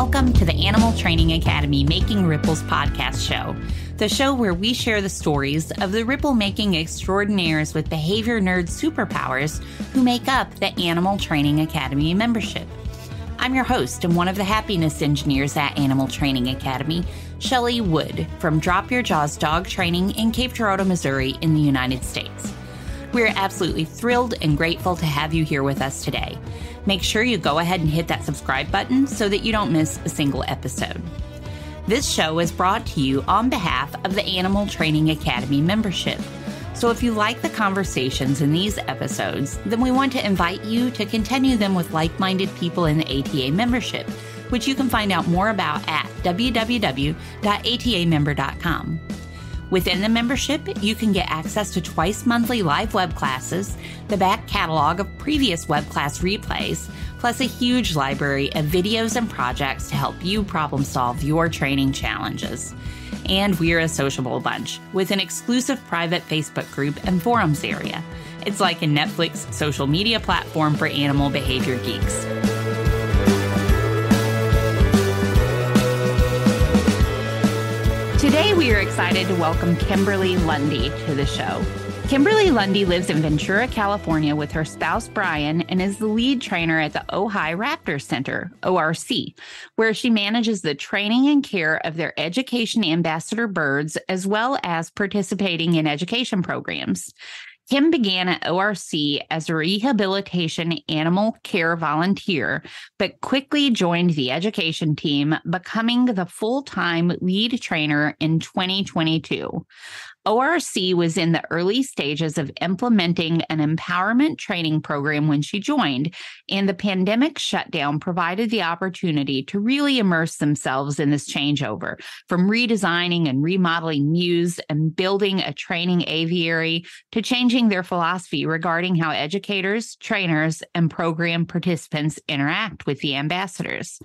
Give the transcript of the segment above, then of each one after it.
welcome to the Animal Training Academy Making Ripples podcast show, the show where we share the stories of the ripple-making extraordinaires with behavior nerd superpowers who make up the Animal Training Academy membership. I'm your host and one of the happiness engineers at Animal Training Academy, Shelley Wood from Drop Your Jaws Dog Training in Cape Girardeau, Missouri in the United States. We're absolutely thrilled and grateful to have you here with us today. Make sure you go ahead and hit that subscribe button so that you don't miss a single episode. This show is brought to you on behalf of the Animal Training Academy membership. So if you like the conversations in these episodes, then we want to invite you to continue them with like-minded people in the ATA membership, which you can find out more about at www.atamember.com. Within the membership, you can get access to twice monthly live web classes, the back catalog of previous web class replays, plus a huge library of videos and projects to help you problem solve your training challenges. And we're a sociable bunch with an exclusive private Facebook group and forums area. It's like a Netflix social media platform for animal behavior geeks. Today, we are excited to welcome Kimberly Lundy to the show. Kimberly Lundy lives in Ventura, California with her spouse, Brian, and is the lead trainer at the Ojai Raptor Center, ORC, where she manages the training and care of their education ambassador birds, as well as participating in education programs. Kim began at ORC as a rehabilitation animal care volunteer, but quickly joined the education team, becoming the full-time lead trainer in 2022. ORC was in the early stages of implementing an empowerment training program when she joined, and the pandemic shutdown provided the opportunity to really immerse themselves in this changeover, from redesigning and remodeling mews and building a training aviary to changing their philosophy regarding how educators, trainers, and program participants interact with the ambassadors.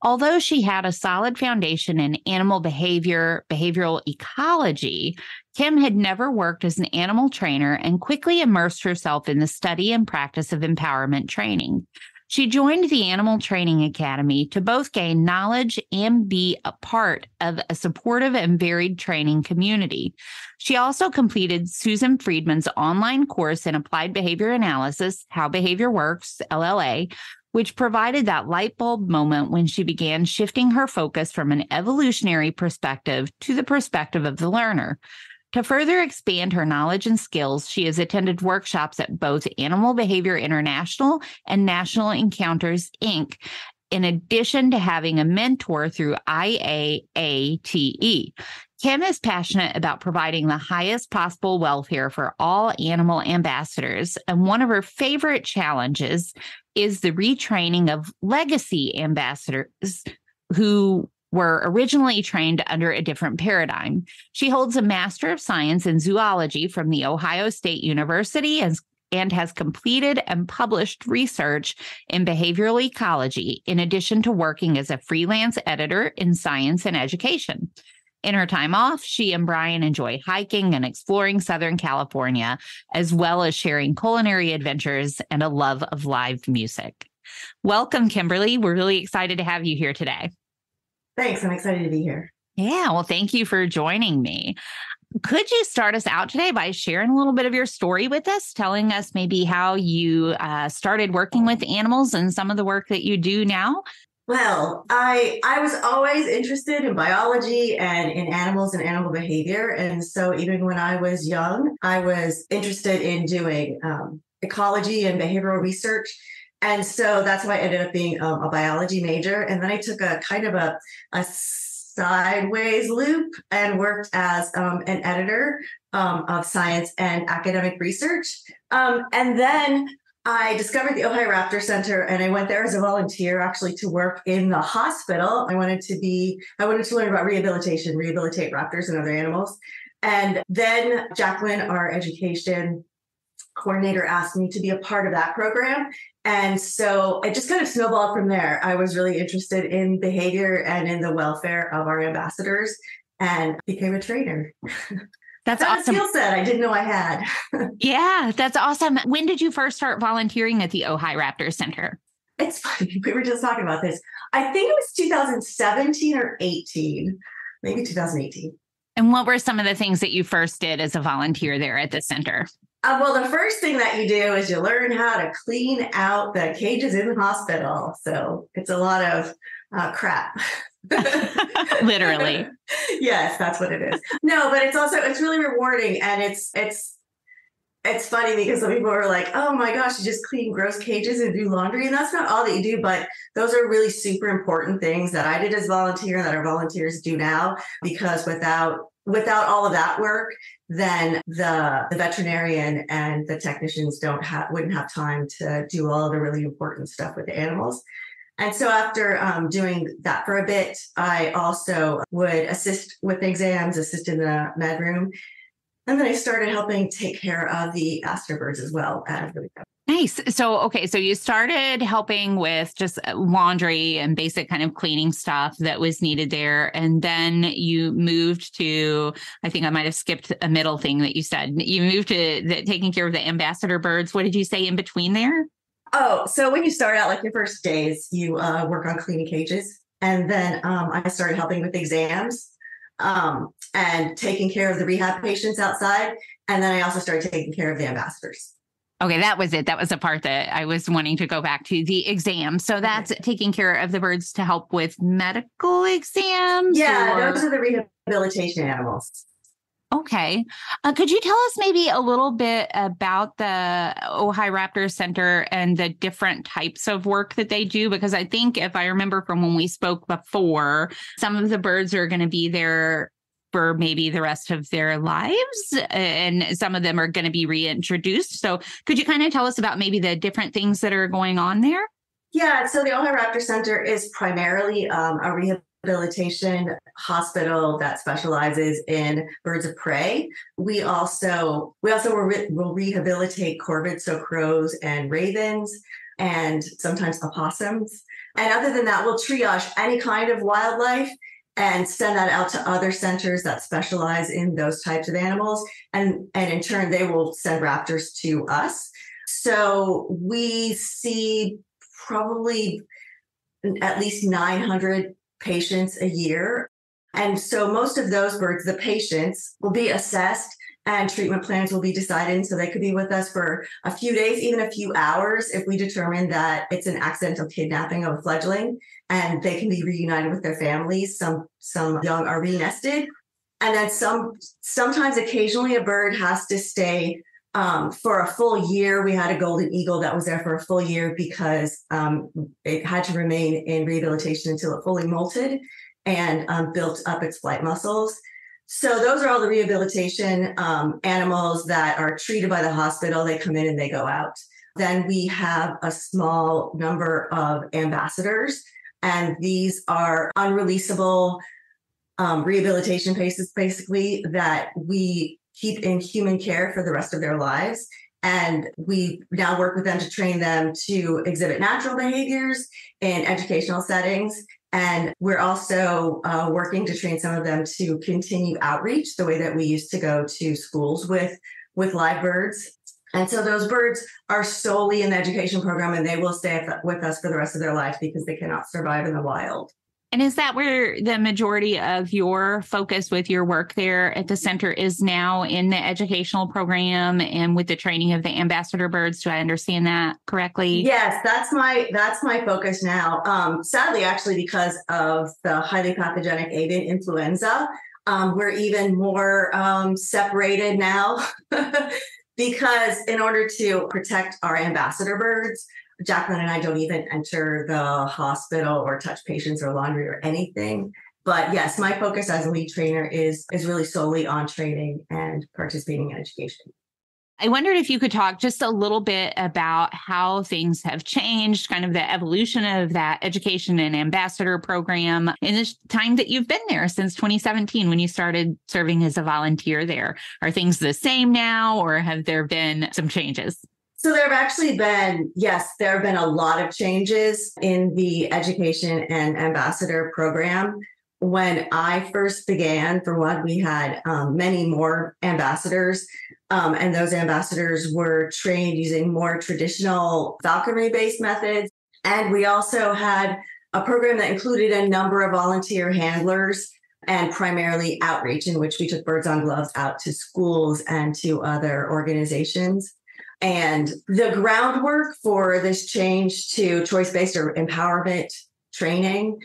Although she had a solid foundation in animal behavior, behavioral ecology, Kim had never worked as an animal trainer and quickly immersed herself in the study and practice of empowerment training. She joined the Animal Training Academy to both gain knowledge and be a part of a supportive and varied training community. She also completed Susan Friedman's online course in Applied Behavior Analysis, How Behavior Works, LLA, which provided that light bulb moment when she began shifting her focus from an evolutionary perspective to the perspective of the learner. To further expand her knowledge and skills, she has attended workshops at both Animal Behavior International and National Encounters, Inc., in addition to having a mentor through IAATE. Kim is passionate about providing the highest possible welfare for all animal ambassadors, and one of her favorite challenges is the retraining of legacy ambassadors who were originally trained under a different paradigm. She holds a Master of Science in Zoology from The Ohio State University and has completed and published research in behavioral ecology, in addition to working as a freelance editor in science and education. In her time off, she and Brian enjoy hiking and exploring Southern California, as well as sharing culinary adventures and a love of live music. Welcome, Kimberly. We're really excited to have you here today. Thanks. I'm excited to be here. Yeah, well, thank you for joining me. Could you start us out today by sharing a little bit of your story with us, telling us maybe how you started working with animals and some of the work that you do now? Well, I was always interested in biology and in animals and animal behavior. And so even when I was young, I was interested in doing ecology and behavioral research. And so that's how I ended up being a biology major. And then I took a kind of a sideways loop and worked as an editor of science and academic research. And then I discovered the Ojai Raptor Center, and I went there as a volunteer, actually, to work in the hospital. I wanted to learn about rehabilitate raptors and other animals. And then Jacqueline, our education coordinator, asked me to be a part of that program. And so it just kind of snowballed from there. I was really interested in behavior and in the welfare of our ambassadors and became a trainer. That's awesome. A skill set I didn't know I had. Yeah, that's awesome. When did you first start volunteering at the Ojai Raptor Center? It's funny. We were just talking about this. I think it was 2017 or 18, maybe 2018. And what were some of the things that you first did as a volunteer there at the center? Well, the first thing that you do is you learn how to clean out the cages in the hospital. So it's a lot of crap. Literally. Yes, that's what it is. No, but it's really rewarding. And it's funny because some people are like, oh my gosh, you just clean gross cages and do laundry. And that's not all that you do, but those are really super important things that I did as a volunteer and that our volunteers do now, because without all of that work, then the veterinarian and the technicians wouldn't have time to do all of the really important stuff with the animals. And so after doing that for a bit, I also would assist with exams, assist in the med room. And then I started helping take care of the ambassador birds as well. Nice. So you started helping with just laundry and basic kind of cleaning stuff that was needed there. And then you moved to, I think I might have skipped a middle thing that you said. You moved to taking care of the ambassador birds. What did you say in between there? Oh, so when you start out, like your first days, you work on cleaning cages. And then I started helping with exams and taking care of the rehab patients outside. And then I also started taking care of the ambassadors. Okay, that was it. That was the part that I was wanting to go back to, the exam. So that's taking care of the birds to help with medical exams? Yeah, those are the rehabilitation animals. Okay. Could you tell us maybe a little bit about the Ojai Raptor Center and the different types of work that they do? Because I think if I remember from when we spoke before, some of the birds are going to be there for maybe the rest of their lives, and some of them are going to be reintroduced. So could you kind of tell us about maybe the different things that are going on there? Yeah, so the Ojai Raptor Center is primarily a rehabilitation hospital that specializes in birds of prey. We also will rehabilitate corvids, so crows and ravens, and sometimes opossums. And other than that, we'll triage any kind of wildlife and send that out to other centers that specialize in those types of animals. And in turn, they will send raptors to us. So we see probably at least 900 patients a year. And so most of those birds, the patients, will be assessed and treatment plans will be decided. So they could be with us for a few days, even a few hours, if we determine that it's an accidental kidnapping of a fledgling, and they can be reunited with their families. Some young are re-nested. And then sometimes occasionally a bird has to stay for a full year. We had a golden eagle that was there for a full year because it had to remain in rehabilitation until it fully molted and built up its flight muscles. So those are all the rehabilitation animals that are treated by the hospital. They come in and they go out. Then we have a small number of ambassadors, and these are unreleasable rehabilitation cases, basically, that we keep in human care for the rest of their lives. And we now work with them to train them to exhibit natural behaviors in educational settings. And we're also working to train some of them to continue outreach the way that we used to go to schools with live birds. And so those birds are solely in the education program, and they will stay with us for the rest of their life because they cannot survive in the wild. And is that where the majority of your focus with your work there at the center is now, in the educational program and with the training of the ambassador birds? Do I understand that correctly? Yes, that's my focus now. Sadly, actually, because of the highly pathogenic avian influenza, we're even more separated now because in order to protect our ambassador birds, Jacqueline and I don't even enter the hospital or touch patients or laundry or anything. But yes, my focus as a lead trainer is really solely on training and participating in education. I wondered if you could talk just a little bit about how things have changed, kind of the evolution of that education and ambassador program in the time that you've been there since 2017 when you started serving as a volunteer there. Are things the same now, or have there been some changes? So there have been a lot of changes in the education and ambassador program. When I first began, for one, we had many more ambassadors, and those ambassadors were trained using more traditional falconry-based methods. And we also had a program that included a number of volunteer handlers and primarily outreach, in which we took birds on gloves out to schools and to other organizations. And the groundwork for this change to choice-based or empowerment training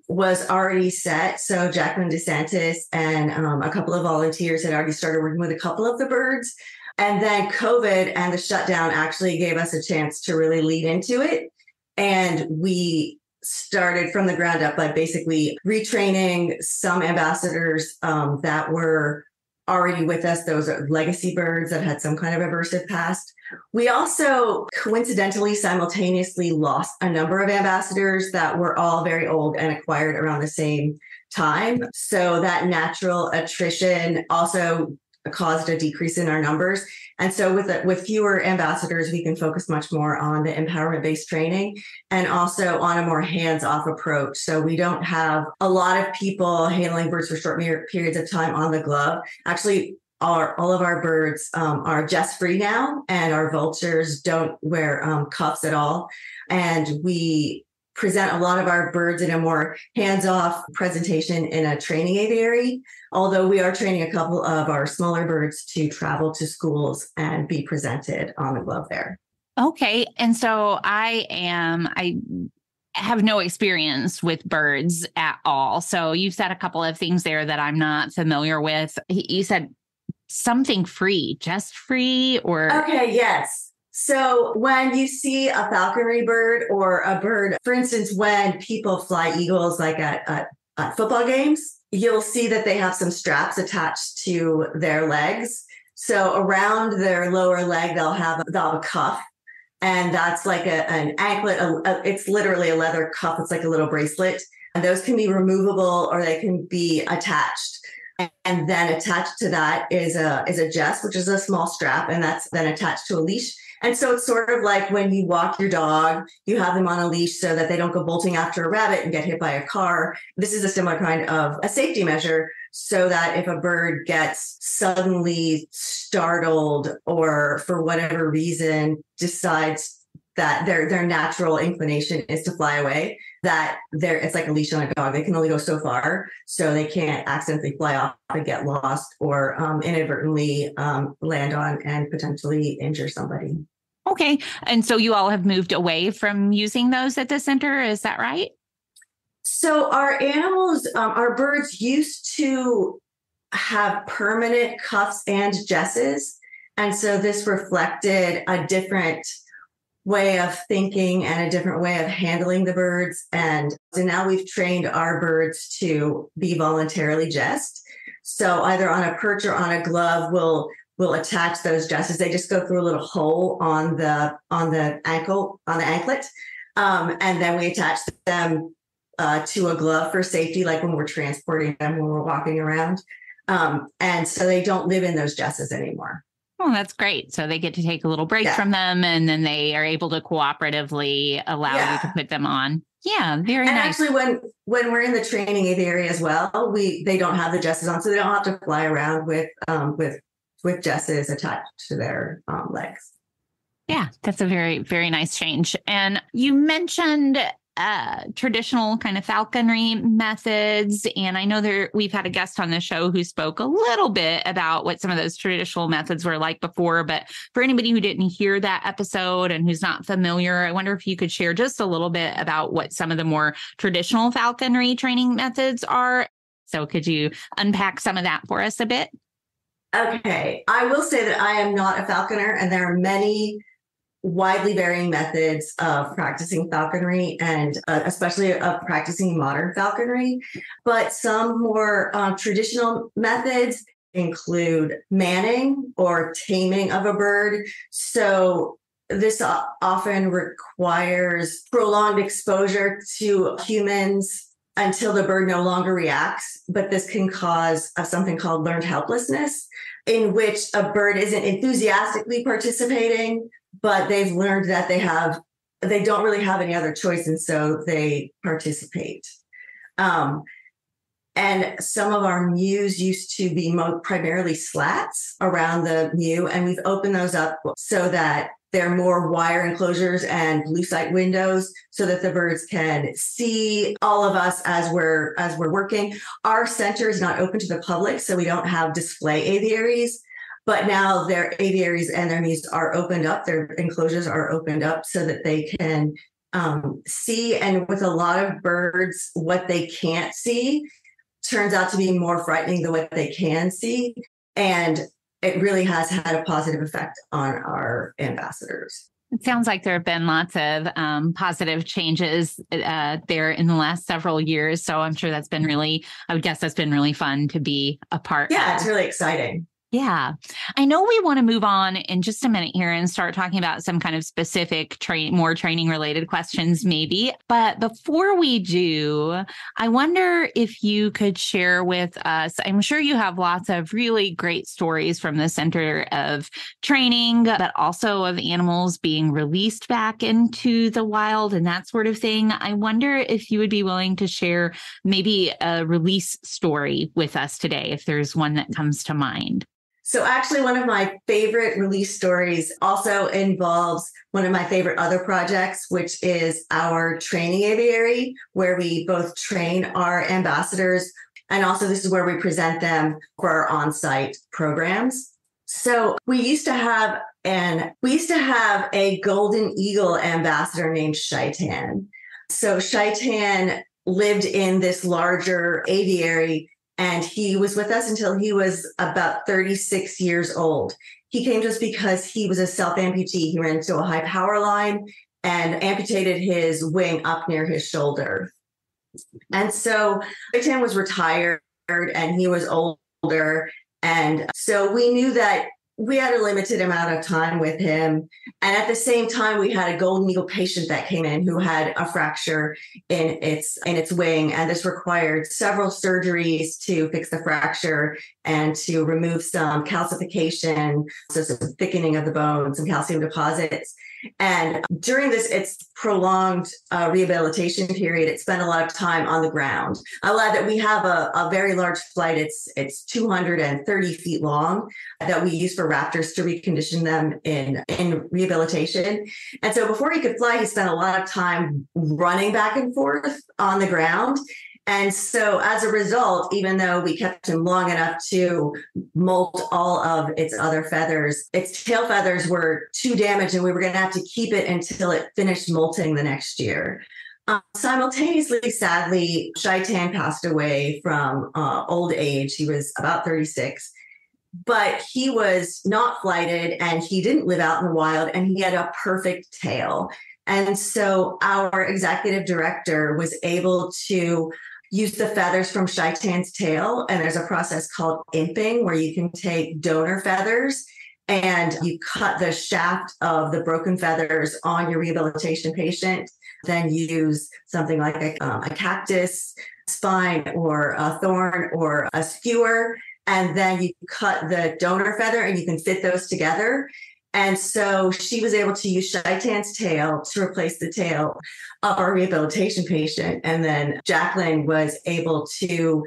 was already set. So Jacqueline DeSantis and a couple of volunteers had already started working with a couple of the birds. And then COVID and the shutdown actually gave us a chance to really lead into it. And we started from the ground up by basically retraining some ambassadors that were already with us. Those are legacy birds that had some kind of aversive past. We also coincidentally simultaneously lost a number of ambassadors that were all very old and acquired around the same time. So that natural attrition also caused a decrease in our numbers. And so with fewer ambassadors, we can focus much more on the empowerment-based training and also on a more hands-off approach. So we don't have a lot of people handling birds for short periods of time on the glove. Actually, all of our birds are jest-free now, and our vultures don't wear cuffs at all. And we present a lot of our birds in a more hands-off presentation in a training aviary, although we are training a couple of our smaller birds to travel to schools and be presented on the glove there. Okay. And so I have no experience with birds at all. So you've said a couple of things there that I'm not familiar with. You said something free, just free, or? Okay, yes. So when you see a falconry bird or a bird, for instance, when people fly eagles like at football games, you'll see that they have some straps attached to their legs. So around their lower leg, they'll have a cuff. And that's like an anklet. It's literally a leather cuff. It's like a little bracelet. And those can be removable or they can be attached. And then attached to that is a jest, which is a small strap, and that's then attached to a leash. And so it's sort of like when you walk your dog, you have them on a leash so that they don't go bolting after a rabbit and get hit by a car. This is a similar kind of a safety measure so that if a bird gets suddenly startled or for whatever reason decides that their natural inclination is to fly away, that it's like a leash on a dog. They can only go so far, so they can't accidentally fly off and get lost or inadvertently land on and potentially injure somebody. Okay. And so you all have moved away from using those at the center. Is that right? So our animals, our birds used to have permanent cuffs and jesses. And so this reflected a different way of thinking and a different way of handling the birds. And so now we've trained our birds to be voluntarily jessed. So either on a perch or on a glove, we'll attach those jesses. They just go through a little hole on the anklet. And then we attach them to a glove for safety, like when we're transporting them, when we're walking around. And so they don't live in those jesses anymore. Oh, that's great. So they get to take a little break from them, and then they are able to cooperatively allow you to put them on. Yeah, very nice. Actually, when we're in the training aviary as well, they don't have the jesses on, so they don't have to fly around with jesses attached to their legs. Yeah, that's a very, very nice change. And you mentioned traditional kind of falconry methods. And I know we've had a guest on the show who spoke a little bit about what some of those traditional methods were like before. But for anybody who didn't hear that episode and who's not familiar, I wonder if you could share just a little bit about what some of the more traditional falconry training methods are. So could you unpack some of that for us a bit? Okay. I will say that I am not a falconer, and there are many widely varying methods of practicing falconry, and especially of practicing modern falconry. But some more traditional methods include manning or taming of a bird. So this often requires prolonged exposure to humans until the bird no longer reacts. But this can cause something called learned helplessness, in which a bird isn't enthusiastically participating, but they've learned that they don't really have any other choice, and so they participate. And some of our mews used to be primarily slats around the mew, and we've opened those up so that They're more wire enclosures and blue sight windows so that the birds can see all of us as we're working. Our center is not open to the public, so we don't have display aviaries. But now their aviaries and their mews are opened up. Their enclosures are opened up so that they can see. And with a lot of birds, what they can't see turns out to be more frightening than what they can see. And it really has had a positive effect on our ambassadors. It sounds like there have been lots of positive changes there in the last several years. So I'm sure I would guess that's been really fun to be a part of. Yeah, it's really exciting. Yeah. I know we want to move on in just a minute here and start talking about some kind of specific more training related questions maybe. But before we do, I wonder if you could share with us, I'm sure you have lots of really great stories from the Center of Training, but also of animals being released back into the wild and that sort of thing. I wonder if you would be willing to share maybe a release story with us today, if there's one that comes to mind. So actually, one of my favorite release stories also involves one of my favorite other projects, which is our training aviary, where we both train our ambassadors. And also this is where we present them for our on-site programs. So we used to have a golden eagle ambassador named Shaitan. So Shaitan lived in this larger aviary, and he was with us until he was about 36 years old. He came to us because he was a self-amputee. He ran into a high power line and amputated his wing up near his shoulder. And so Shaitan was retired and he was older. And so we knew that we had a limited amount of time with him. And at the same time, we had a golden eagle patient that came in who had a fracture in its wing. And this required several surgeries to fix the fracture and to remove some calcification, so some thickening of the bones, some calcium deposits. And during its prolonged rehabilitation period, it spent a lot of time on the ground. I'll add that we have a very large flight. It's 230 feet long that we use for raptors to recondition them in rehabilitation. And so before he could fly, he spent a lot of time running back and forth on the ground. And so as a result, even though we kept him long enough to molt all of its other feathers, its tail feathers were too damaged and we were going to have to keep it until it finished molting the next year. Simultaneously, sadly, Shaitan passed away from old age. He was about 36, but he was not flighted and he didn't live out in the wild and he had a perfect tail. And so our executive director was able to use the feathers from Shaitan's tail. And there's a process called imping where you can take donor feathers and you cut the shaft of the broken feathers on your rehabilitation patient. Then you use something like a cactus spine or a thorn or a skewer. And then you cut the donor feather and you can fit those together. And so she was able to use Shaitan's tail to replace the tail of our rehabilitation patient. And then Jacqueline was able to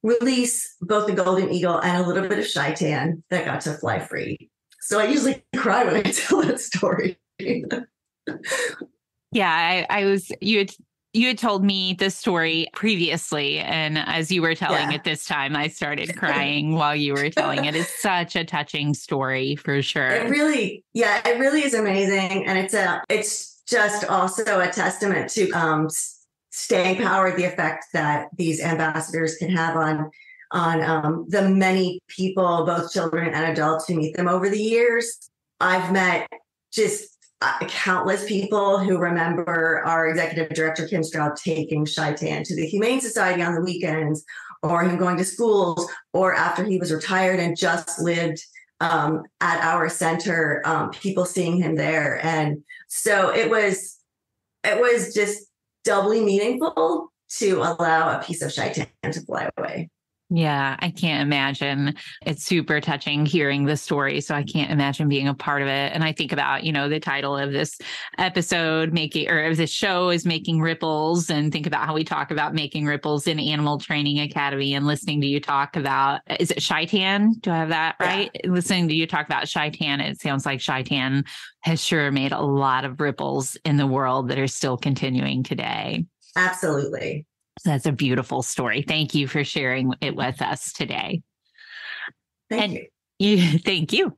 release both the golden eagle and a little bit of Shaitan that got to fly free. So I usually cry when I tell that story. Yeah, you had told me this story previously, and as you were telling it this time, I started crying while you were telling it. It's such a touching story for sure. It really is amazing, and it's just also a testament to staying power, the effect that these ambassadors can have on the many people, both children and adults, who meet them over the years. I've met just countless people who remember our executive director, Kim Stroud, taking Shaitan to the Humane Society on the weekends, or him going to schools, or after he was retired and just lived at our center, people seeing him there. And so it was just doubly meaningful to allow a piece of Shaitan to fly away. Yeah, I can't imagine. It's super touching hearing the story. So I can't imagine being a part of it. And I think about, the title of this episode, of this show is Making Ripples, and think about how we talk about making ripples in Animal Training Academy, and listening to you talk about, is it Shaitan? Do I have that right? Yeah. Listening to you talk about Shaitan, it sounds like Shaitan has sure made a lot of ripples in the world that are still continuing today. Absolutely. That's a beautiful story. Thank you for sharing it with us today. Thank you. Thank you.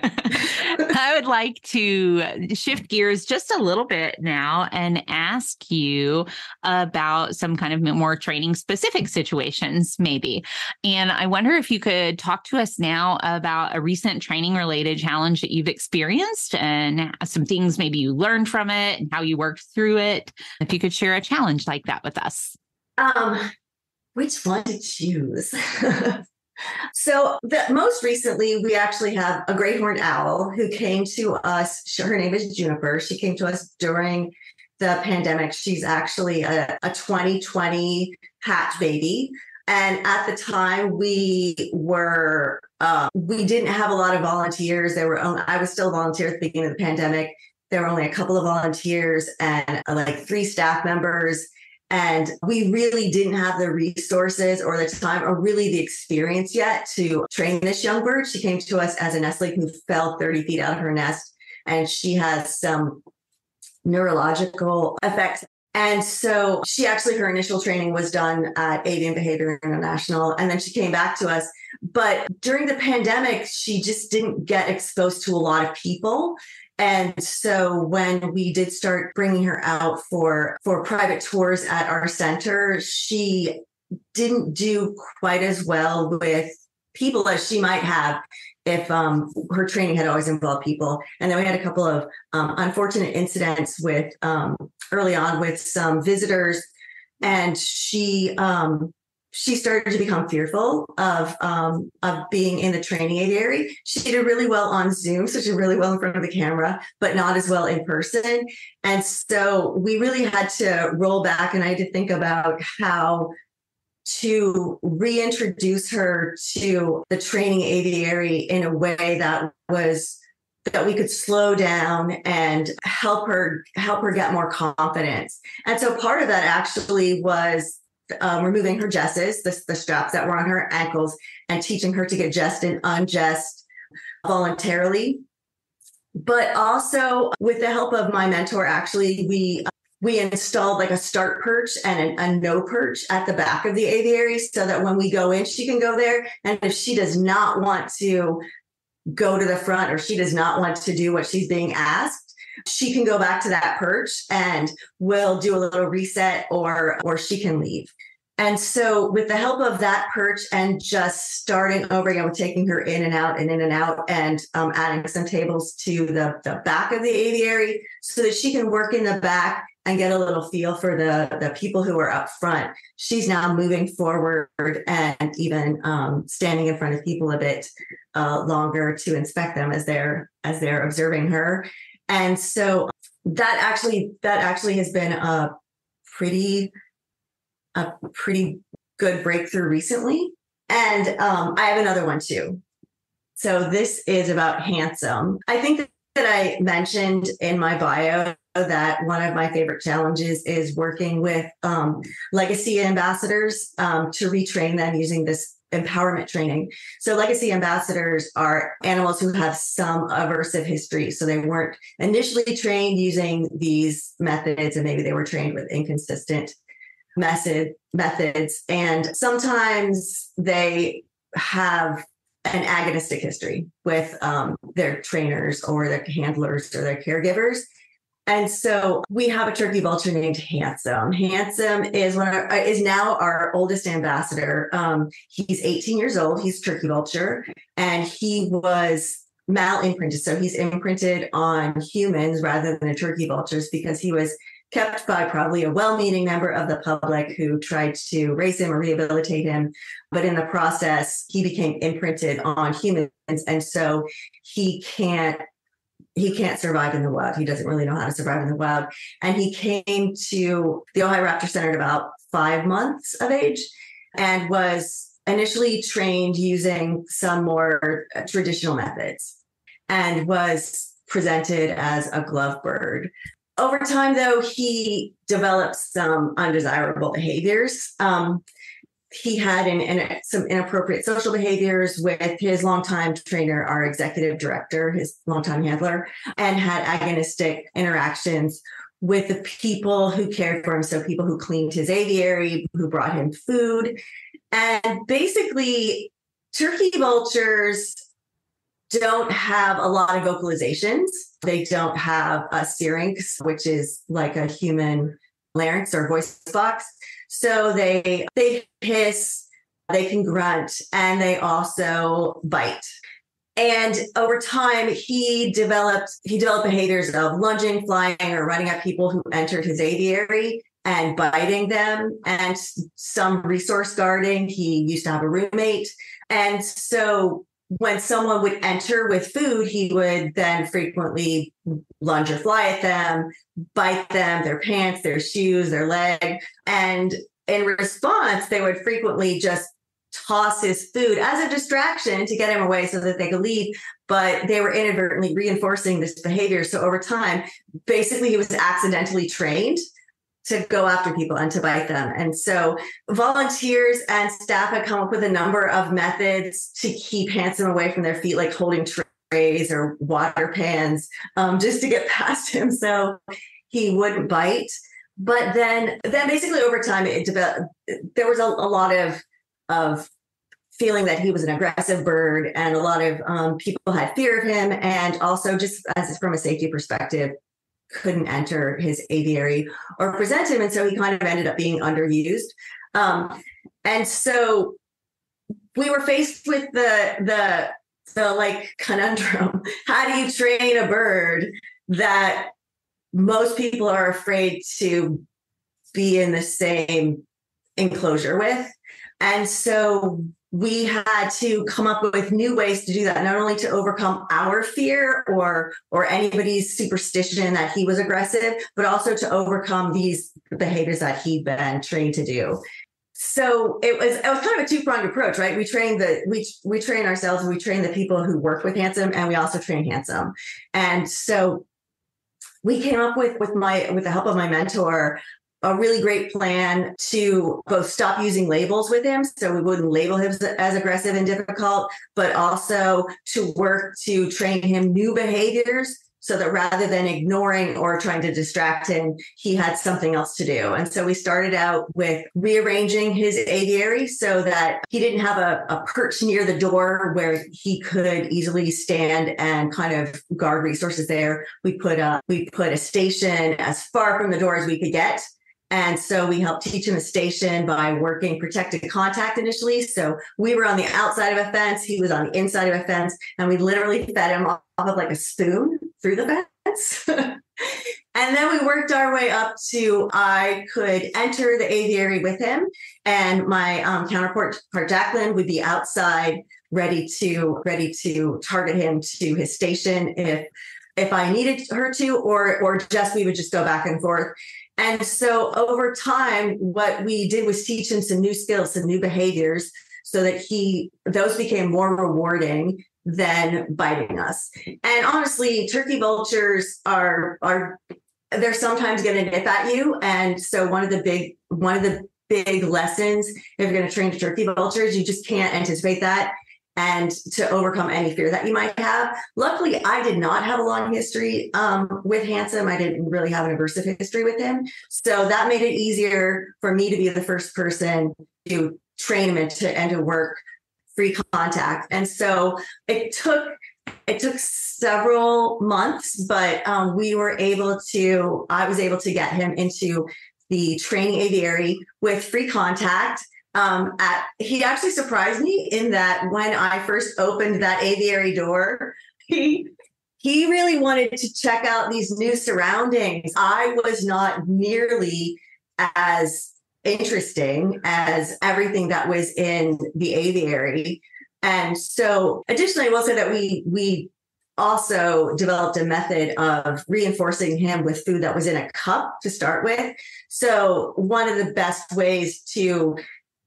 I would like to shift gears just a little bit now and ask you about some kind of more training specific situations, maybe. And I wonder if you could talk to us now about a recent training related challenge that you've experienced and some things maybe you learned from it and how you worked through it. If you could share a challenge like that with us. Which one to choose? So most recently, we actually have a great horned owl who came to us. Her name is Juniper. She came to us during the pandemic. She's actually a 2020 hatch baby. And at the time, we didn't have a lot of volunteers. I was still a volunteer at the beginning of the pandemic. There were only a couple of volunteers and like 3 staff members. And we really didn't have the resources or the time or really the experience yet to train this young bird. She came to us as a nestling who fell 30 feet out of her nest, and she has some neurological effects. And so her initial training was done at Avian Behavior International, and then she came back to us. But during the pandemic, she just didn't get exposed to a lot of people. And so when we did start bringing her out for private tours at our center, she didn't do quite as well with people as she might have if her training had always involved people. And then we had a couple of unfortunate incidents with early on with some visitors, and she started to become fearful of being in the training aviary. She did really well on Zoom, so she did really well in front of the camera, but not as well in person. And so we really had to roll back, and I had to think about how to reintroduce her to the training aviary in a way that we could slow down and help her get more confidence. And so part of that actually was removing her jesses, the straps that were on her ankles, and teaching her to get jest and ungest voluntarily. But also with the help of my mentor, actually, we installed like a start perch and a no perch at the back of the aviary so that when we go in, she can go there. And if she does not want to go to the front or she does not want to do what she's being asked, she can go back to that perch and we'll do a little reset or she can leave. And so with the help of that perch and just starting over again with taking her in and out and adding some tables to the back of the aviary so that she can work in the back and get a little feel for the people who are up front. She's now moving forward and even standing in front of people a bit longer to inspect them as they're observing her. And so that actually has been a pretty good breakthrough recently. And I have another one too. So this is about Handsome. I think that I mentioned in my bio that one of my favorite challenges is working with legacy ambassadors to retrain them using this empowerment training. So legacy ambassadors are animals who have some aversive history. So they weren't initially trained using these methods, and maybe they were trained with inconsistent methods. And sometimes they have an agonistic history with their trainers or their handlers or their caregivers. And so we have a turkey vulture named Handsome. Handsome is now our oldest ambassador. He's 18 years old. He's turkey vulture, and he was mal-imprinted. So he's imprinted on humans rather than the turkey vultures because he was kept by probably a well-meaning member of the public who tried to raise him or rehabilitate him. But in the process, he became imprinted on humans. And so he can't survive in the wild. He doesn't really know how to survive in the wild. And he came to the Ojai Raptor Center at about 5 months of age and initially trained using some more traditional methods and was presented as a glove bird. Over time, though, he developed some undesirable behaviors. He had some inappropriate social behaviors with his longtime trainer, our executive director, his longtime handler, and had agonistic interactions with the people who cared for him. So people who cleaned his aviary, who brought him food. And basically, turkey vultures don't have a lot of vocalizations. They don't have a syrinx, which is like a human larynx or voice box. So they hiss, they can grunt, and they also bite. And over time, he developed behaviors of lunging, flying, or running at people who entered his aviary and biting them, and some resource guarding. He used to have a roommate. And so when someone would enter with food, he would then frequently lunge or fly at them, bite them, their pants, their shoes, their leg. And in response, they would frequently just toss his food as a distraction to get him away so that they could leave. But they were inadvertently reinforcing this behavior. So over time, basically, he was accidentally trained to go after people and to bite them. And so volunteers and staff had come up with a number of methods to keep Handsome away from their feet, like holding trays or water pans, just to get past him so he wouldn't bite. But then basically over time, it developed. There was a lot of feeling that he was an aggressive bird, and a lot of people had fear of him, and also just as from a safety perspective, couldn't enter his aviary or present him. And so he kind of ended up being underused. And so we were faced with the like conundrum. How do you train a bird that most people are afraid to be in the same enclosure with? And so we had to come up with new ways to do that, not only to overcome our fear or anybody's superstition that he was aggressive, but also to overcome these behaviors that he'd been trained to do. So it was kind of a two-pronged approach, right? We train ourselves, and we train the people who work with Handsome, and we also train Handsome. And so we came up with the help of my mentor, a really great plan to both stop using labels with him, so we wouldn't label him as aggressive and difficult, but also to work to train him new behaviors so that rather than ignoring or trying to distract him, he had something else to do. And so we started out with rearranging his aviary so that he didn't have a perch near the door where he could easily stand and kind of guard resources there. We put a station as far from the door as we could get. And so we helped teach him a station by working protected contact initially. So we were on the outside of a fence, he was on the inside of a fence, and we literally fed him off of like a spoon through the fence. And then we worked our way up to I could enter the aviary with him, and my counterpart Jacqueline would be outside ready to target him to his station if I needed her to, or just we would just go back and forth. And so over time, what we did was teach him some new skills, some new behaviors, so that those became more rewarding than biting us. And honestly, turkey vultures they're sometimes going to nip at you. And so one of the big lessons if you're going to train turkey vultures, you just can't anticipate that. And to overcome any fear that you might have. Luckily, I did not have a long history with Handsome. I didn't really have an aversive history with him. So that made it easier for me to be the first person to train him and to work free contact. And so it took several months, but I was able to get him into the training aviary with free contact. He actually surprised me in that when I first opened that aviary door, he really wanted to check out these new surroundings. I was not nearly as interesting as everything that was in the aviary. And so additionally, I will say that we also developed a method of reinforcing him with food that was in a cup to start with. So one of the best ways to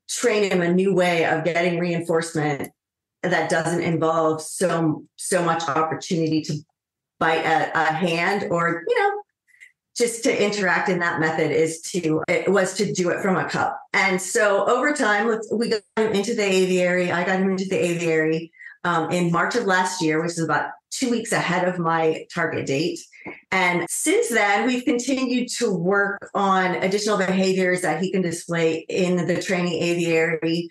train him a new way of getting reinforcement that doesn't involve so much opportunity to bite a hand or, just to interact in that method was to do it from a cup. And so over time, we got him into the aviary. I got him into the aviary in March of last year, which is about 2 weeks ahead of my target date. And since then, we've continued to work on additional behaviors that he can display in the training aviary.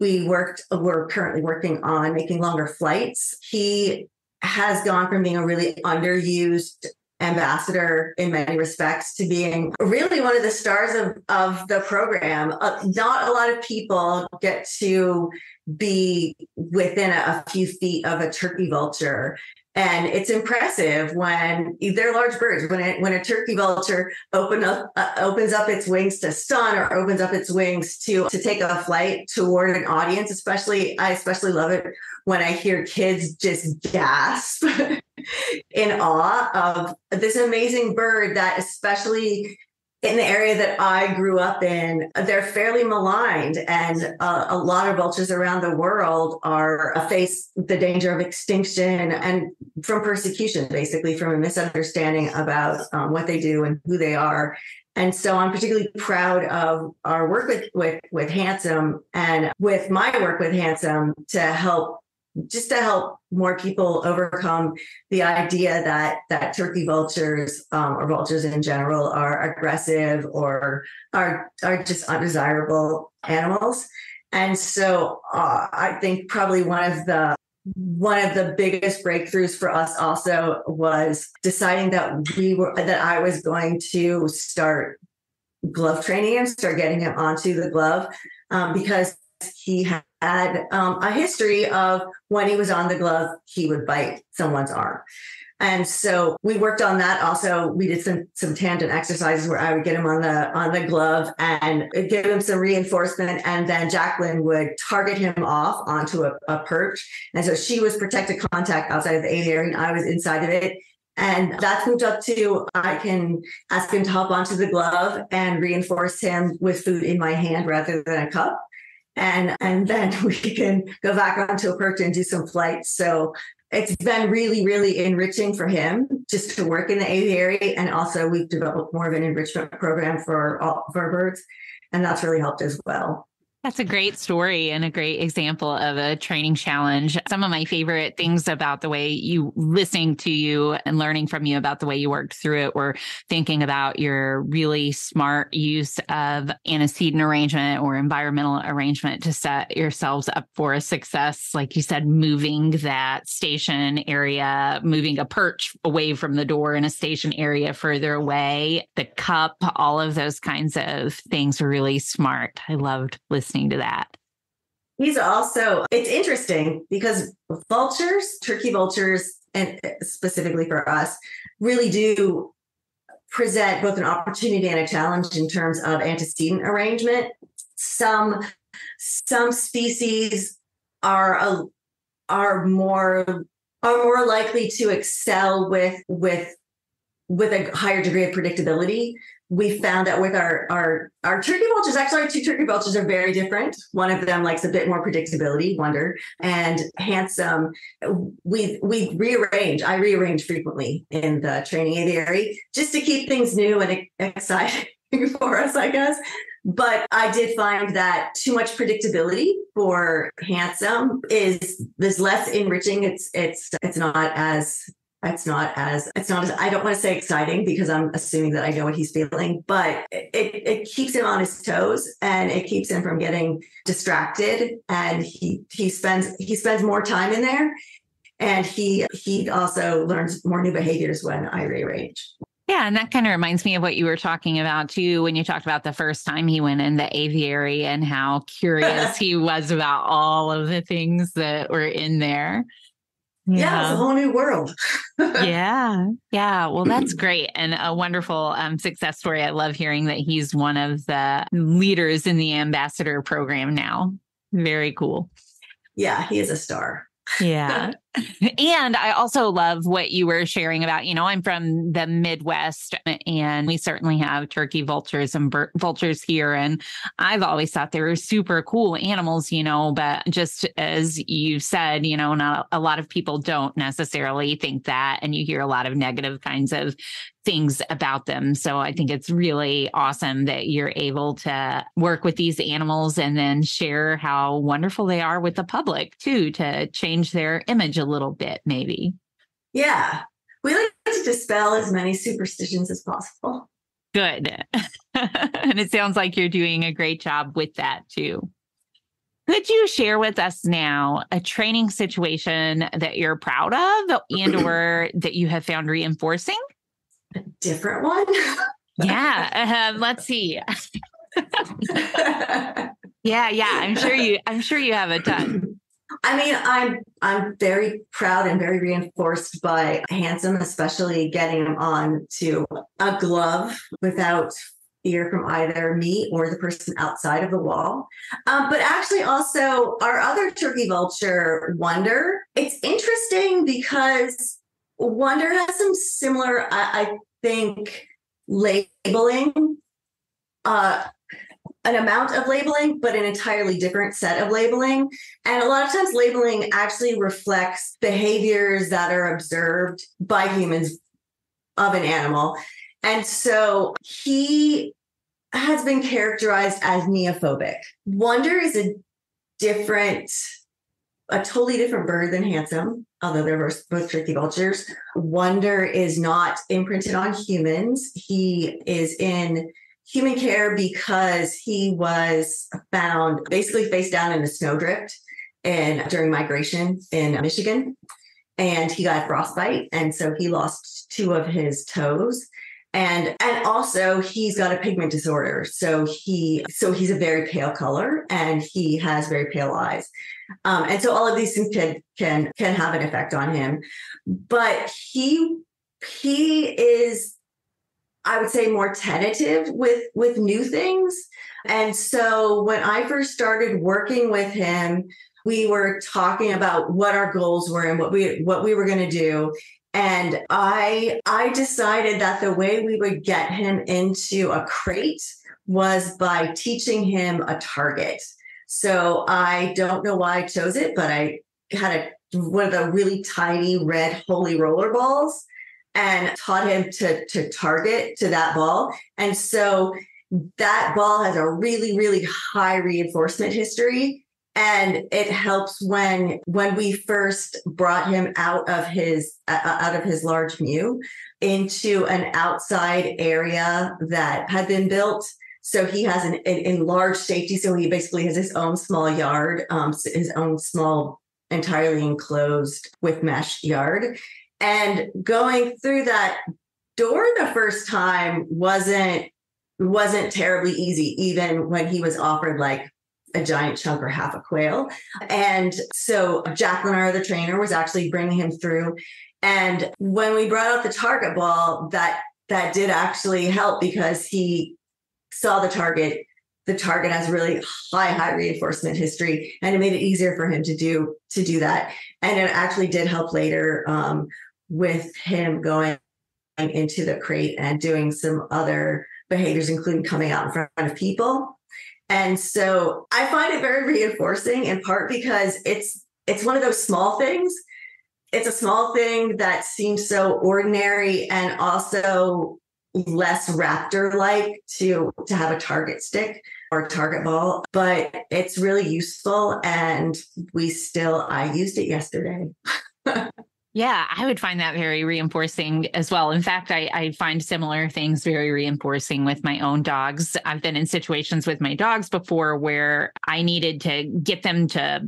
We're currently working on making longer flights. He has gone from being a really underused ambassador in many respects to being really one of the stars of the program. Not a lot of people get to be within a few feet of a turkey vulture. And it's impressive when they're large birds. When a turkey vulture opens up its wings to stun or opens up its wings to take a flight toward an audience, I especially love it when I hear kids just gasp in awe of this amazing bird that, especially in the area that I grew up in, they're fairly maligned, and a lot of vultures around the world face the danger of extinction and from persecution, basically from a misunderstanding about what they do and who they are. And so I'm particularly proud of our work with Handsome, and with my work with Handsome to help more people overcome the idea that turkey vultures or vultures in general are aggressive or are just undesirable animals. And so I think probably one of the biggest breakthroughs for us also was deciding that I was going to start glove training him, start getting him onto the glove, because he had a history of when he was on the glove, he would bite someone's arm. And so we worked on that. Also, we did some tandem exercises where I would get him on the glove and give him some reinforcement. And then Jacqueline would target him off onto a perch. And so she was protected contact outside of the aviary and I was inside of it. And that's moved up to, I can ask him to hop onto the glove and reinforce him with food in my hand rather than a cup. And then we can go back onto a perch and do some flights. So it's been really, really enriching for him just to work in the aviary. And also we've developed more of an enrichment program for birds. And that's really helped as well. That's a great story and a great example of a training challenge. Some of my favorite things about the way listening to you and learning from you about the way you worked through it were thinking about your really smart use of antecedent arrangement or environmental arrangement to set yourselves up for a success. Like you said, moving that station area, moving a perch away from the door in a station area further away, the cup, all of those kinds of things were really smart. I loved listening to that. It's interesting because turkey vultures, and specifically for us, really do present both an opportunity and a challenge in terms of antecedent arrangement. Some species are more likely to excel with a higher degree of predictability. We found that with our turkey vultures, actually our two turkey vultures are very different. One of them likes a bit more predictability, Wonder, and Handsome. I rearrange frequently in the training aviary just to keep things new and exciting for us, I guess. But I did find that too much predictability for Handsome is less enriching. It's not as I don't want to say exciting because I'm assuming that I know what he's feeling, but it keeps him on his toes and it keeps him from getting distracted. And he spends more time in there, and he also learns more new behaviors when I rearrange. Yeah. And that kind of reminds me of what you were talking about too, when you talked about the first time he went in the aviary and how curious he was about all of the things that were in there. Yeah, it's a whole new world. Yeah. Well, that's great. And a wonderful success story. I love hearing that he's one of the leaders in the ambassador program now. Very cool. Yeah, he is a star. Yeah. And I also love what you were sharing about, I'm from the Midwest and we certainly have turkey vultures and vultures here. And I've always thought they were super cool animals, but just as you said, not a lot of people don't necessarily think that. And you hear a lot of negative kinds of things about them. So I think it's really awesome that you're able to work with these animals and then share how wonderful they are with the public too, to change their image a little bit, maybe. Yeah. We like to dispel as many superstitions as possible. Good. And it sounds like you're doing a great job with that too. Could you share with us now a training situation that you're proud of and or that you have found reinforcing? A different one? Yeah. Let's see. Yeah. I'm sure you have a ton. I mean, I'm very proud and very reinforced by Handsome, especially getting him on to a glove without fear from either me or the person outside of the wall. But actually also our other turkey vulture, Wonder, it's interesting because Wonder has some similar, I think, labeling, an amount of labeling, but an entirely different set of labeling. And a lot of times labeling actually reflects behaviors that are observed by humans of an animal. And so he has been characterized as neophobic. Wonder is a totally different bird than Handsome, although they're both turkey vultures. Wonder is not imprinted on humans. He is in human care because he was found basically face down in a snowdrift during migration in Michigan. And he got frostbite. And so he lost 2 of his toes. And also he's got a pigment disorder. So he's a very pale color and he has very pale eyes. And so all of these things can have an effect on him. But he is, I would say, more tentative with new things. And so when I first started working with him, we were talking about what our goals were and what we were going to do. And I decided that the way we would get him into a crate was by teaching him a target. So I don't know why I chose it, but I had one of the really tiny red holy roller balls and taught him to target to that ball. And so that ball has a really, really high reinforcement history. And it helps when we first brought him out of his large mew into an outside area that had been built. So he has an enlarged safety. So he basically has his own small yard, his own small, entirely enclosed with mesh yard. And going through that door the first time wasn't terribly easy, even when he was offered like a giant chunk or half a quail. And so Jacqueline, our other trainer, was actually bringing him through. And when we brought out the target ball, that did actually help because he saw the target. The target has really high reinforcement history, and it made it easier for him to do that. And it actually did help later with him going into the crate and doing some other behaviors, including coming out in front of people. And so I find it very reinforcing, in part because it's one of those small things. It's a small thing that seems so ordinary and also less raptor-like to have a target stick or a target ball, but it's really useful. And I used it yesterday. Yeah, I would find that very reinforcing as well. In fact, I find similar things very reinforcing with my own dogs. I've been in situations with my dogs before where I needed to get them to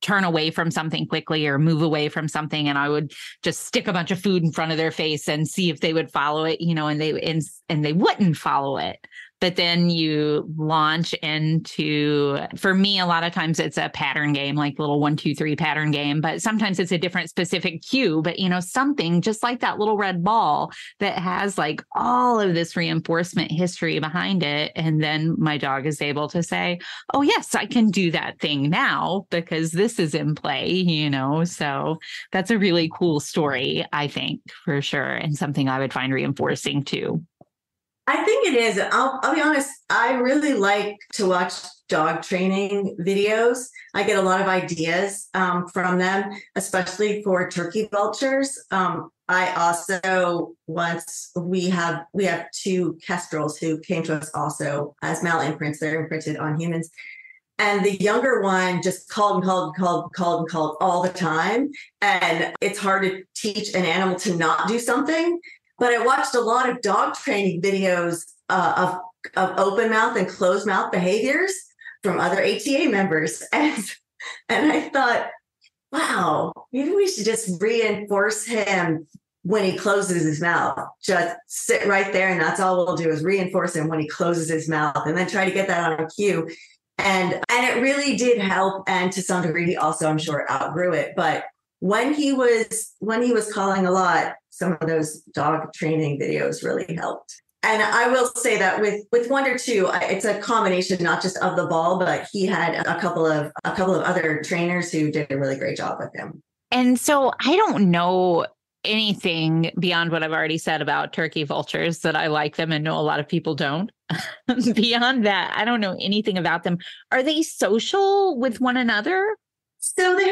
turn away from something quickly or move away from something. And I would just stick a bunch of food in front of their face and see if they would follow it, and they wouldn't follow it. but then you launch into, for me, a lot of times it's a pattern game, like little 1, 2, 3 pattern game, but sometimes it's a different specific cue, but something just like that little red ball that has like all of this reinforcement history behind it. And then my dog is able to say, oh yes, I can do that thing now because this is in play, so that's a really cool story, I think, for sure. And something I would find reinforcing too. I think it is. I'll be honest. I really like to watch dog training videos. I get a lot of ideas from them, especially for turkey vultures. I also we have 2 kestrels who came to us also as mal imprints. They're imprinted on humans. And the younger one just called all the time. And it's hard to teach an animal to not do something. But I watched a lot of dog training videos of open mouth and closed mouth behaviors from other ATA members. And I thought, wow, maybe we should just reinforce him when he closes his mouth. Just sit right there, and that's all we'll do is reinforce him when he closes his mouth, and then try to get that on a cue. And it really did help. And to some degree, he also, I'm sure, outgrew it. But when he was calling a lot, some of those dog training videos really helped. And I will say that with Wonder 2, it's a combination not just of the ball, but he had a couple of other trainers who did a really great job with him. And so I don't know anything beyond what I've already said about turkey vultures, that I like them and know a lot of people don't. Beyond that, I don't know anything about them. Are they social with one another? So they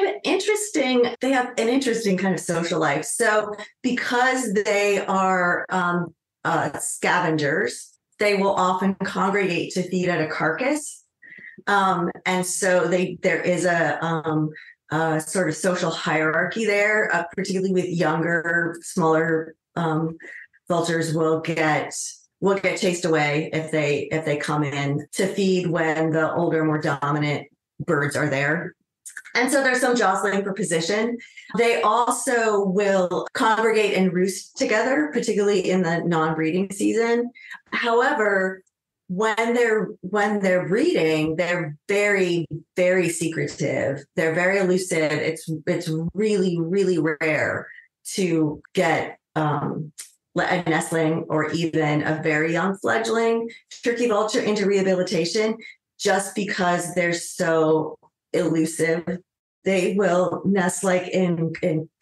have an interesting kind of social life. So because they are scavengers, they will often congregate to feed at a carcass. And so there is a sort of social hierarchy there, particularly with younger, smaller vultures will get chased away if they come in to feed when the older, more dominant birds are there. And so there's some jostling for position. They also will congregate and roost together, particularly in the non-breeding season. However, when they're breeding, they're very, very secretive. They're very elusive. It's really, really rare to get a nestling or even a very young fledgling turkey vulture into rehabilitation, just because they're so elusive. They will nest like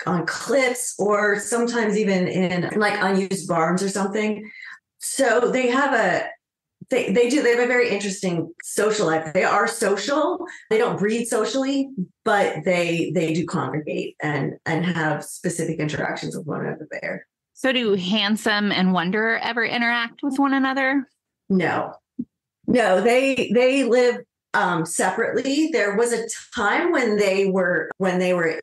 on cliffs, or sometimes even in like unused barns or something. So they have a very interesting social life. They are social. They don't breed socially, but they do congregate and have specific interactions with one another there. So do Handsome and Wonder ever interact with one another? No, they live separately. There was a time when they were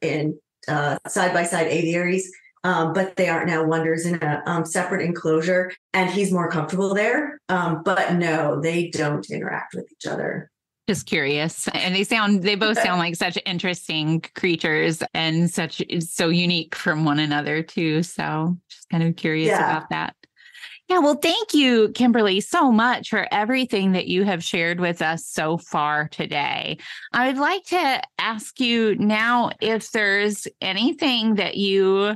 in side-by-side aviaries, but they aren't now. Wonder's in a separate enclosure, and he's more comfortable there. But no, they don't interact with each other. Just curious. And they both sound like such interesting creatures and so unique from one another too. So just kind of curious about that. Yeah, well, thank you, Kimberly, so much for everything that you have shared with us so far today. I would like to ask you now if there's anything that you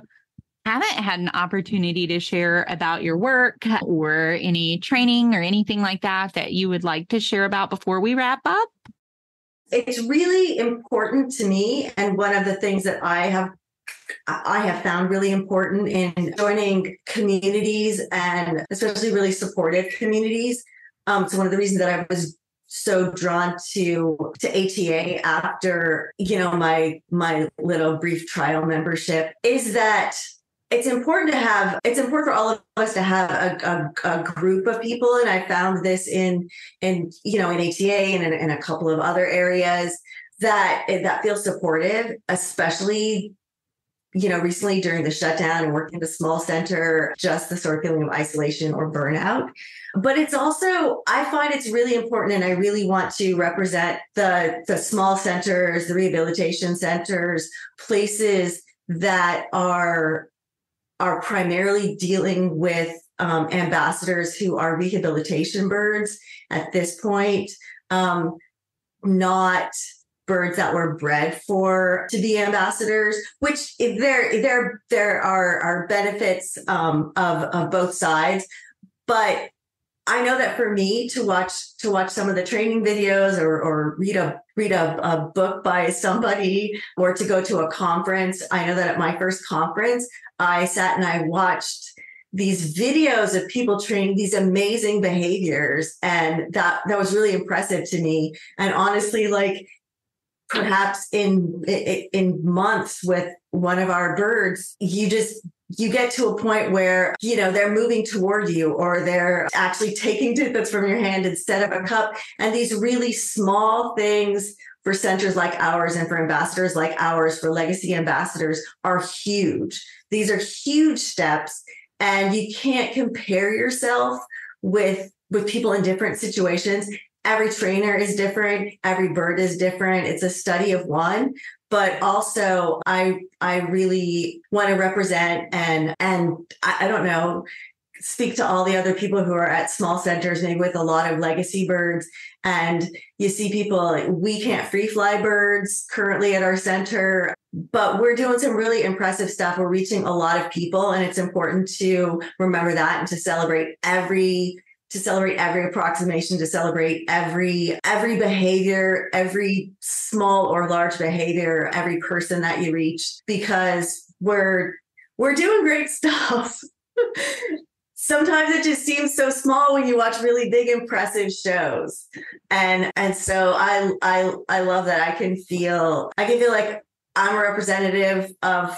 haven't had an opportunity to share about your work or any training or anything like that you would like to share about before we wrap up. It's really important to me. And one of the things that I have found really important in joining communities, and especially really supportive communities. So one of the reasons that I was so drawn to ATA after, my little brief trial membership is that it's important for all of us to have a group of people. And I found this in ATA and in a couple of other areas that feel supportive, especially recently during the shutdown and working at a small center, just the sort of feeling of isolation or burnout. But it's also, I find it's really important, and I really want to represent the small centers, the rehabilitation centers, places that are primarily dealing with ambassadors who are rehabilitation birds at this point, not birds that were bred to be ambassadors, which there are benefits of both sides. But I know that for me to watch some of the training videos or read a book by somebody or to go to a conference, I know that at my first conference, I sat and I watched these videos of people training these amazing behaviors. And that was really impressive to me. And honestly, like perhaps in months with one of our birds, you get to a point where, they're moving toward you or they're actually taking tidbits from your hand instead of a cup. And these really small things for centers like ours and for ambassadors like ours, for legacy ambassadors, are huge. These are huge steps. And you can't compare yourself with people in different situations. Every trainer is different. Every bird is different. It's a study of one. But also, I really want to represent and I don't know, speak to all the other people who are at small centers, maybe with a lot of legacy birds. And you see people like, we can't free fly birds currently at our center, but we're doing some really impressive stuff. We're reaching a lot of people, and it's important to remember that and to celebrate every approximation, to celebrate every behavior, every small or large behavior, every person that you reach, because we're doing great stuff. Sometimes it just seems so small when you watch really big, impressive shows. And so I love that I can feel like I'm a representative of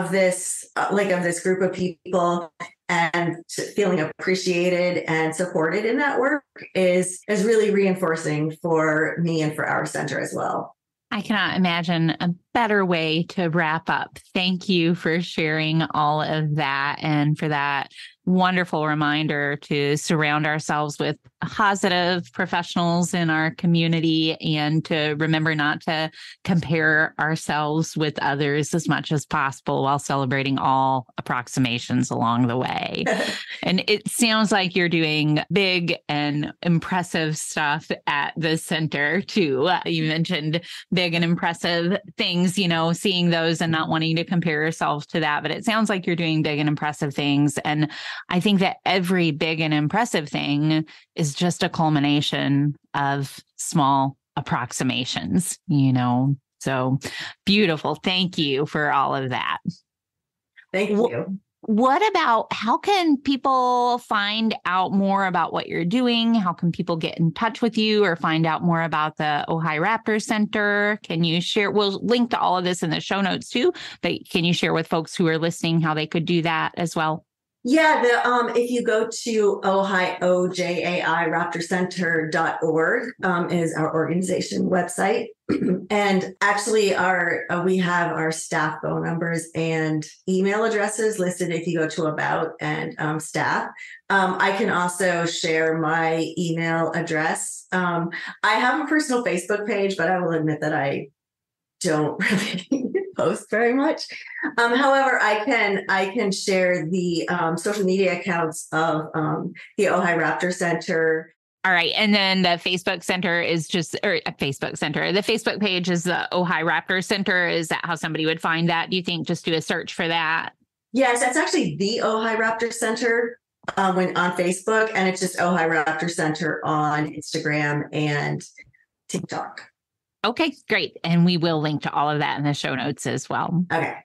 this group of people, and feeling appreciated and supported in that work is really reinforcing for me and for our center as well. I cannot imagine a better way to wrap up. Thank you for sharing all of that and for that wonderful reminder to surround ourselves with positive professionals in our community and to remember not to compare ourselves with others as much as possible while celebrating all approximations along the way. And it sounds like you're doing big and impressive stuff at the center too. You mentioned big and impressive things, seeing those and not wanting to compare yourself to that. But it sounds like you're doing big and impressive things. And I think that every big and impressive thing is just a culmination of small approximations, So beautiful. Thank you for all of that. Thank you. What about, how can people find out more about what you're doing? How can people get in touch with you or find out more about the Ojai Raptor Center? Can you share? We'll link to all of this in the show notes too, but can you share with folks who are listening how they could do that as well? Yeah, if you go to Ojai Raptor is our organization website. And actually we have our staff phone numbers and email addresses listed if you go to About and Staff. I can also share my email address. I have a personal Facebook page, but I will admit that I don't really post very much. However, I can share the social media accounts of the Ojai Raptor Center. All right. And then the Facebook Center is the Facebook page is the Ojai Raptor Center. Is that how somebody would find that? Do you think just do a search for that? Yes, that's actually the Ojai Raptor Center when on Facebook, and it's just Ojai Raptor Center on Instagram and TikTok. Okay, great. And we will link to all of that in the show notes as well. Okay.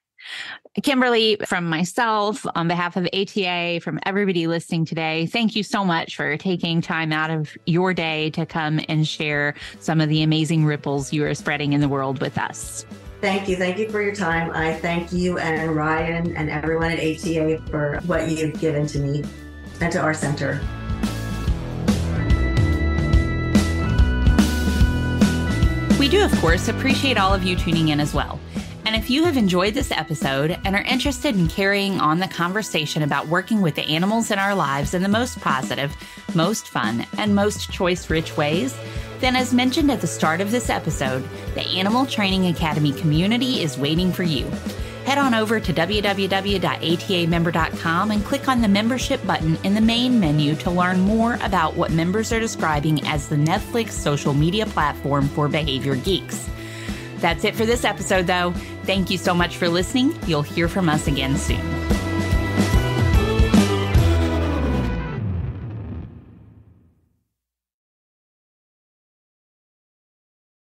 Kimberly, from myself, on behalf of ATA, from everybody listening today, thank you so much for taking time out of your day to come and share some of the amazing ripples you are spreading in the world with us. Thank you. Thank you for your time. I thank you and Ryan and everyone at ATA for what you've given to me and to our center. We do, of course, appreciate all of you tuning in as well. And if you have enjoyed this episode and are interested in carrying on the conversation about working with the animals in our lives in the most positive, most fun, and most choice-rich ways, then as mentioned at the start of this episode, the Animal Training Academy community is waiting for you. head on over to www.atamember.com and click on the membership button in the main menu to learn more about what members are describing as the Netflix social media platform for behavior geeks. That's it for this episode, though. Thank you so much for listening. You'll hear from us again soon.